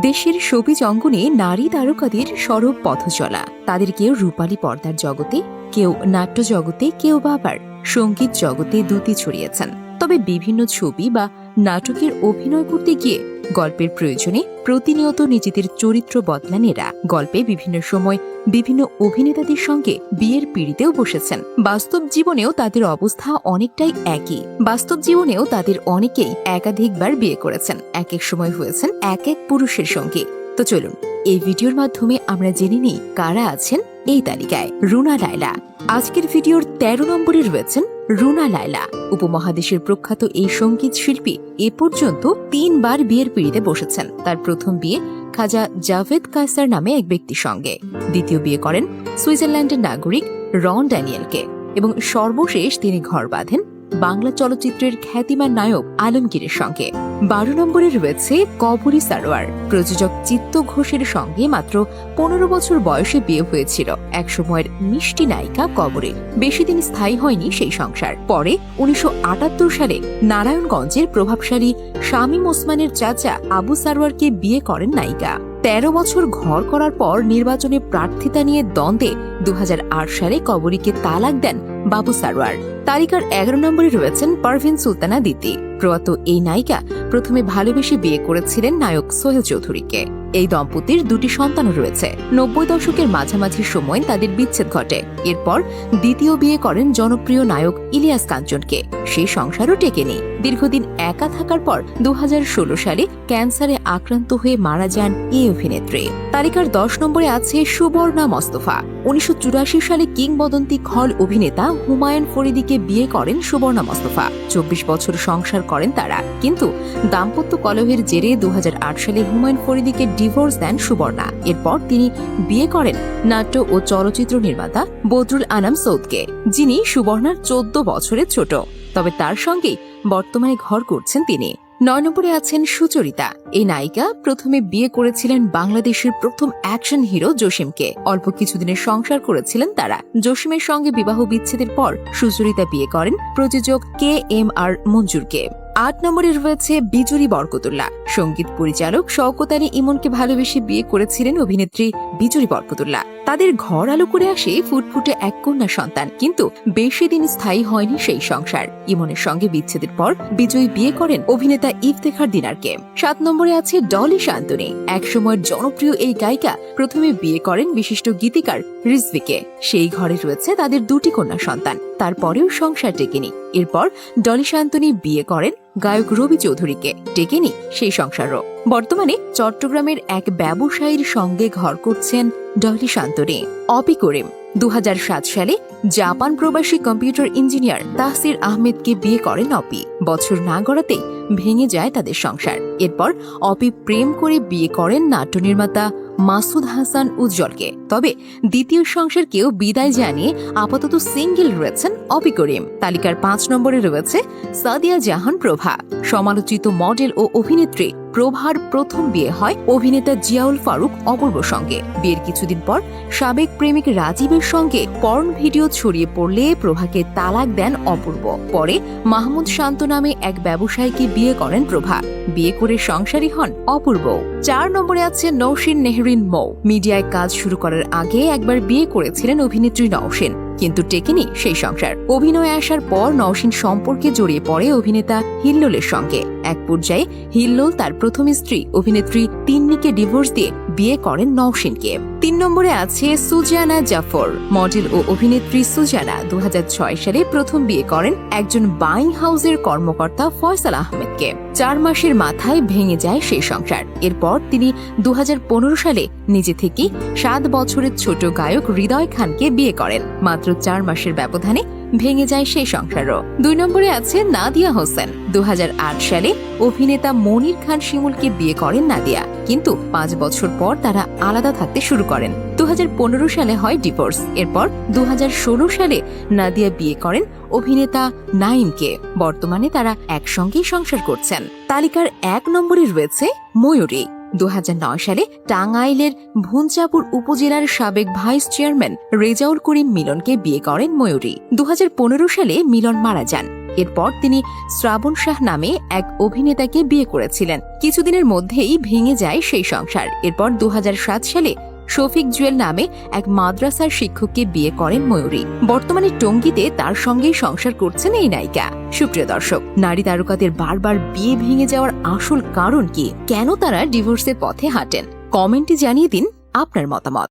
দেশের শোবিজ অঙ্গনে নারী তারকাদের সরব পথ চলা। তাদের কেউ রূপালী পর্দার জগতে, কেউ নাট্য জগতে, কেউ বা আবার সঙ্গীত জগতে দুটি ছড়িয়েছেন। তবে বিভিন্ন ছবি বা নাটকের অভিনয় করতে গিয়ে গল্পের প্রয়োজনে প্রতিনিয়ত নিজেদের চরিত্র বদলান এরা। গল্পে বিভিন্ন সময় বিভিন্ন অভিনেতাদের সঙ্গে বিয়ের পিঁড়িতেও বসেছেন। বাস্তব জীবনেও তাদের অবস্থা অনেকটাই একই। বাস্তব জীবনেও তাদের অনেকেই একাধিকবার বিয়ে করেছেন, এক এক সময় হয়েছেন এক এক পুরুষের সঙ্গে। তো চলুন এই ভিডিওর মাধ্যমে আমরা জেনে নিই কারা আছেন এই তালিকায়। রুনা লায়লা আজকের ভিডিওর ১৩ নম্বরে রয়েছেন রুনা লায়লা। উপমহাদেশের প্রখ্যাত এই সঙ্গীত শিল্পী এ পর্যন্ত ৩ বার বিয়ের পিঁড়িতে বসেছেন। তার প্রথম বিয়ে খাজা জাভেদ কায়সার নামে এক ব্যক্তির সঙ্গে, দ্বিতীয় বিয়ে করেন সুইজারল্যান্ডের নাগরিক রন ড্যানিয়েলকে এবং সর্বশেষ তিনি ঘর বাঁধেন বাংলা চলচ্চিত্রের খ্যাতিমান নায়ক আলমগীরের সঙ্গে। ১২ নম্বরে রয়েছে কবরী সারোয়ার। প্রযোজক চিত্ত ঘোষের সঙ্গে মাত্র ১৫ বছর বয়সে বিয়ে হয়েছিল একসময়ের মিষ্টি নায়িকা কবরী। বেশি দিন স্থায়ী হয়নি সেই সংসার। পরে ১৯৭৮ সালে নারায়ণগঞ্জের প্রভাবশালী শামীম ওসমানের চাচা আবু সারোয়ারকে বিয়ে করেন নায়িকা। ১৩ বছর ঘর করার পর নির্বাচনে প্রার্থিতা নিয়ে দ্বন্দ্বে ২০০৮ সালে কবরীকে তালাক দেন বাবু সারোয়ার। তালিকার ১১ নম্বরে রয়েছেন পারভিন সুলতানা দিতি। প্রয়াত এই নায়িকা প্রথমে ভালোবেসে বিয়ে করেছিলেন নায়ক সোহেল চৌধুরীকে। এই দম্পতির ২টি সন্তানও রয়েছে। ৯০ দশকের মাঝামাঝি সময় তাদের বিচ্ছেদ ঘটে। এরপর দ্বিতীয় বিয়ে করেন জনপ্রিয় নায়ক ইলিয়াস কাঞ্চনকে। সেই সংসারও টেকেনি। দীর্ঘদিন একা থাকার পর ২০১৬ সালে ক্যান্সারে আক্রান্ত হয়ে মারা যান এই অভিনেত্রী। তালিকার ১০ নম্বরে আছে সুবর্ণা মোস্তফা। ১৯৮৪ সালে কিংবদন্তি খল অভিনেতা হুমায়ুন ফরিদীকে বিয়ে করেন সুবর্ণা মোস্তফা। ২৪ বছর সংসার করেন তারা, কিন্তু দাম্পত্য কলহের জেরে ২০০৮ সালে হুমায়ুন ফরিদীকে ডিভোর্স দেন সুবর্ণা। এরপর তিনি বিয়ে করেন নাট্য ও চলচ্চিত্র নির্মাতা বদরুল আনাম সৌদকে, যিনি সুবর্ণার ১৪ বছরের ছোট। তবে তার সঙ্গেই বর্তমানে ঘর করছেন তিনি। ৯ নম্বরে আছেন সুচরিতা। এই নায়িকা প্রথমে বিয়ে করেছিলেন বাংলাদেশের প্রথম অ্যাকশন হিরো জসিমকে। অল্প কিছুদিনের সংসার করেছিলেন তারা। জসিমের সঙ্গে বিবাহ বিচ্ছেদের পর সুচরিতা বিয়ে করেন প্রযোজক KMR মঞ্জুরকে। ৮ নম্বরে রয়েছে বিজুরি বরকতুল্লাহ। সঙ্গীত পরিচালক শওকত আলী ইমনকে ভালোবেসে বিয়ে করেছিলেন অভিনেত্রী বিজুরি বরকতুল্লাহ। তাদের ঘর আলো করে আসে ফুটফুটে এক কন্যা সন্তান, কিন্তু বেশি দিন স্থায়ী হয়নি সেই সংসার। ইমনের সঙ্গে বিচ্ছেদের পর বিজয়ী বিয়ে করেন অভিনেতা ইফতেখার দিনারকে। ৭ নম্বরে আছে ডলি শান্তনী। একসময়ের জনপ্রিয় এই গায়িকা প্রথমে বিয়ে করেন বিশিষ্ট গীতিকার রিজভিকে। সেই ঘরে রয়েছে তাদের ২টি কন্যা সন্তান। তারপরেও সংসার টেকেনি। এরপর ডলি শান্তনী বিয়ে করেন গায়ক রবি চৌধুরীকে। টেকেনি সেই সংসারও। বর্তমানে চট্টগ্রামের এক ব্যবসায়ীর সঙ্গে ঘর করছেন ডলি শান্তনী। অপি করিম ২০০৭ সালে জাপান প্রবাসী কম্পিউটার ইঞ্জিনিয়ার তাহসির আহমেদকে বিয়ে করেন অপি। বছর না গড়াতেই ভেঙে যায় তাদের সংসার। এরপর অপি প্রেম করে বিয়ে করেন নাট্য নির্মাতা মাসুদ হাসান উজ্জ্বলকে। তবে দ্বিতীয় সংসারকেও বিদায় জানিয়ে আপাতত সিঙ্গেল রয়েছেন অপি করিম। তালিকার ৫ নম্বরে রয়েছে সাদিয়া জাহান প্রভা। সমালোচিত মডেল ও অভিনেত্রী প্রভার প্রথম বিয়ে হয় অভিনেতা জিয়াউল ফারুক অপূর্ব সঙ্গে। বিয়ের কিছুদিন পর সাবেক প্রেমিক রাজীবের সঙ্গে পর্ন ভিডিও ছড়িয়ে পড়লে প্রভাকে তালাক দেন অপূর্ব। পরে মাহমুদ শান্ত নামে এক ব্যবসায়ীকে বিয়ে করেন প্রভা। বিয়ে করে সংসারী হন অপূর্ব। ৪ নম্বরে আছে নওশিন নেহরিন মৌ। মিডিয়ায় কাজ শুরু করার আগে একবার বিয়ে করেছিলেন অভিনেত্রী নওশিন, কিন্তু টেকেনি সেই সংসার। অভিনয়ে আসার পর নওশিন সম্পর্কে জড়িয়ে পড়ে অভিনেতা হিল্লোলের সঙ্গে। এক পর্যায়ে হিল্লোল তার প্রথম স্ত্রী অভিনেত্রী তিন্নিকে ডিভোর্স দিয়ে বিয়ে করেন নওশিনকে। ৩ নম্বরে আছে সুজানা জাফর। মডেল ও অভিনেত্রী সুজানা ২০০৬ সালে প্রথম বিয়ে করেন একজন বাইং হাউসের কর্মকর্তা ফয়সাল আহমেদকে। ৪ মাসের মাথায় ভেঙে যায় সেই সংসার। এরপর তিনি ২০১৫ সালে নিজে থেকে ৭ বছরের ছোট গায়ক হৃদয় খানকে বিয়ে করেন। মাত্র ৪ মাসের ব্যবধানে ভেঙে যায় সেই সংসারও। ২ নম্বরে আছে নাদিয়া হোসেন। ২০০৮ সালে অভিনেতা মনির খান শিমুলকে বিয়ে করেন নাদিয়া, কিন্তু ৫ বছর পর তারা আলাদা থাকতে শুরু করেন। ২০১৫ সালে হয় ডিভোর্স। এরপর ২০১৬ সালে নাদিয়া বিয়ে করেন অভিনেতা নাইমকে। বর্তমানে তারা একসঙ্গেই সংসার করছেন। তালিকার ১ নম্বরে রয়েছে ময়ূরী। ২০০৯ সালে টাঙ্গাইলের ভুঞ্চাপুর উপজেলার সাবেক ভাইস চেয়ারম্যান রেজাউল করিম মিলনকে বিয়ে করেন ময়ূরী। ২০১৫ সালে মিলন মারা যান। এরপর তিনি শ্রাবণ শাহ নামে এক অভিনেতাকে বিয়ে করেছিলেন। কিছুদিনের মধ্যেই ভেঙে যায় সেই সংসার। এরপর 2007 সালে শফিক জুয়েল নামে এক মাদ্রাসার শিক্ষককে বিয়ে করেন ময়ূরী। বর্তমানে টঙ্গীতে তার সঙ্গেই সংসার করছেন এই নায়িকা। সুপ্রিয় দর্শক, নারী তারকাদের বারবার বিয়ে ভেঙে যাওয়ার আসল কারণ কি? কেন তারা ডিভোর্সের পথে হাঁটেন? কমেন্টে জানিয়ে দিন আপনার মতামত।